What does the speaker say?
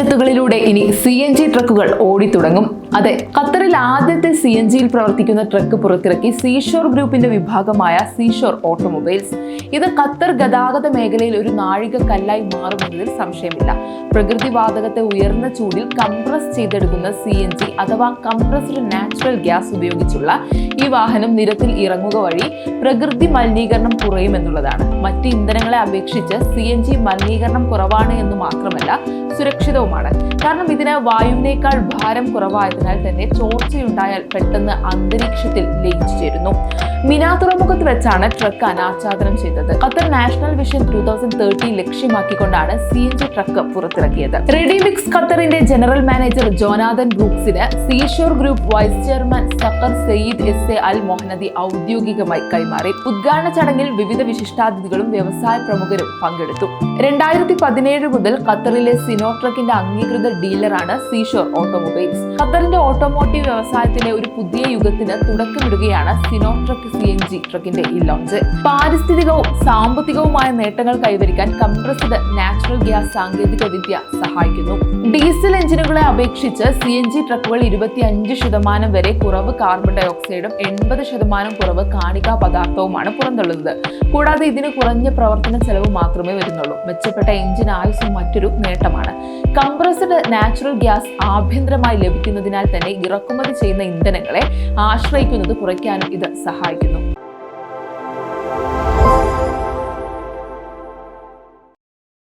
നിരത്തുകളിലൂടെ ഇനി CNG ട്രക്കുകൾ ഓടിത്തുടങ്ങും. അതെ, ഖത്തറിൽ ആദ്യത്തെ CNGയിൽ പ്രവർത്തിക്കുന്ന ട്രക്ക് പുറത്തിറക്കി സീഷോർ ഗ്രൂപ്പിന്റെ വിഭാഗമായ സീഷോർ ഓട്ടോമൊബൈൽസ്. ഇത് ഖത്തർ ഗതാഗത മേഖലയിൽ ഒരു നാഴികക്കല്ലായി മാറുമെന്നതിൽ സംശയമില്ല. പ്രകൃതിവാതകത്തെ ഉയർന്ന ചൂടിൽ കംപ്രസ് ചെയ്തെടുക്കുന്ന CNG അഥവാ കംപ്രസ്ഡ് നാച്ചുറൽ ഗ്യാസ് ഉപയോഗിച്ചുള്ള ഈ വാഹനം നിരത്തിൽ ഇറങ്ങുക വഴി പ്രകൃതി മലിനീകരണം കുറയുമെന്നുള്ളതാണ്. മറ്റ് ഇന്ധനങ്ങളെ അപേക്ഷിച്ച് CNG മലിനീകരണം കുറവാണ് എന്ന് മാത്രമല്ല സുരക്ഷിതവുമാണ്. കാരണം ഇതിന് വായുവിനേക്കാൾ ഭാരം കുറവായതിനാൽ തന്നെ ചോർച്ചയുണ്ടായാൽ പെട്ടെന്ന് അന്തരീക്ഷത്തിൽ ലയിച്ചു ചേരുന്നു. മിനാ തുറമുഖത്ത് വെച്ചാണ് ട്രക്ക് അനാച്ഛാദനം ചെയ്തത്. ഖത്തർ നാഷണൽ വിഷൻ 2030 ലക്ഷ്യമാക്കിക്കൊണ്ടാണ് CNG ട്രക്ക് പുറത്തിറക്കിയത്. റെഡിമിക്സ് ഖത്തറിന്റെ ജനറൽ മാനേജർ ജോനാഥൻ ബ്രൂക്സിന് seashore group vice chairman Saqr Sayed SA Al Mohannadi ഔദ്യോഗികമായി കൈമാറി. ഉദ്ഘാടന ചടങ്ങിൽ വിവിധ വിശിഷ്ടാതിഥികളും വ്യവസായ പ്രമുഖരും പങ്കെടുത്തു. 2017 മുതൽ ഖത്തറിലെ സിനോട്രക്കിന്റെ അംഗീകൃത ഡീലറാണ് സീഷോർ ഓട്ടോമൊബൈൽസ്. ഖത്തറിന്റെ ഓട്ടോമോട്ടീവ് വ്യവസായത്തിലെ ഒരു പുതിയ യുഗത്തിന് തുടക്കമിടുകയാണ് സിനോട്രക്ക് CNG ട്രക്കിന്റെ ഈ ലോഞ്ച്. പാരിസ്ഥിതികവും സാമ്പത്തികവുമായ നേട്ടങ്ങൾ കൈവരിക്കാൻ കംപ്രസ്ഡ് നാച്ചുറൽ ഗ്യാസ് സാങ്കേതിക വിദ്യ സഹായിക്കുന്നു. ഡീസൽ എഞ്ചിനുകളെ അപേക്ഷിച്ച് CNG ട്രക്കുകൾ 25% വരെ കുറവ് കാർബൺ ഡൈ ഓക്സൈഡും 80% കുറവ് കാണികാ പദാർത്ഥവുമാണ് പുറന്തള്ളുന്നത്. കൂടാതെ ഇതിന് കുറഞ്ഞ പ്രവർത്തന ചെലവ് മാത്രമേ വരുന്നുള്ളൂ. മെച്ചപ്പെട്ട എഞ്ചിൻ ആയുസ്സും മറ്റൊരു നേട്ടമാണ്. കംപ്രസ്ഡ് നാച്ചുറൽ ഗ്യാസ് ആഭ്യന്തരമായി ലഭിക്കുന്നതിനാൽ തന്നെ ഇറക്കുമതി ചെയ്യുന്ന ഇന്ധനങ്ങളെ ആശ്രയിക്കുന്നത് കുറയ്ക്കാനും ഇത് സഹായിക്കുന്നു.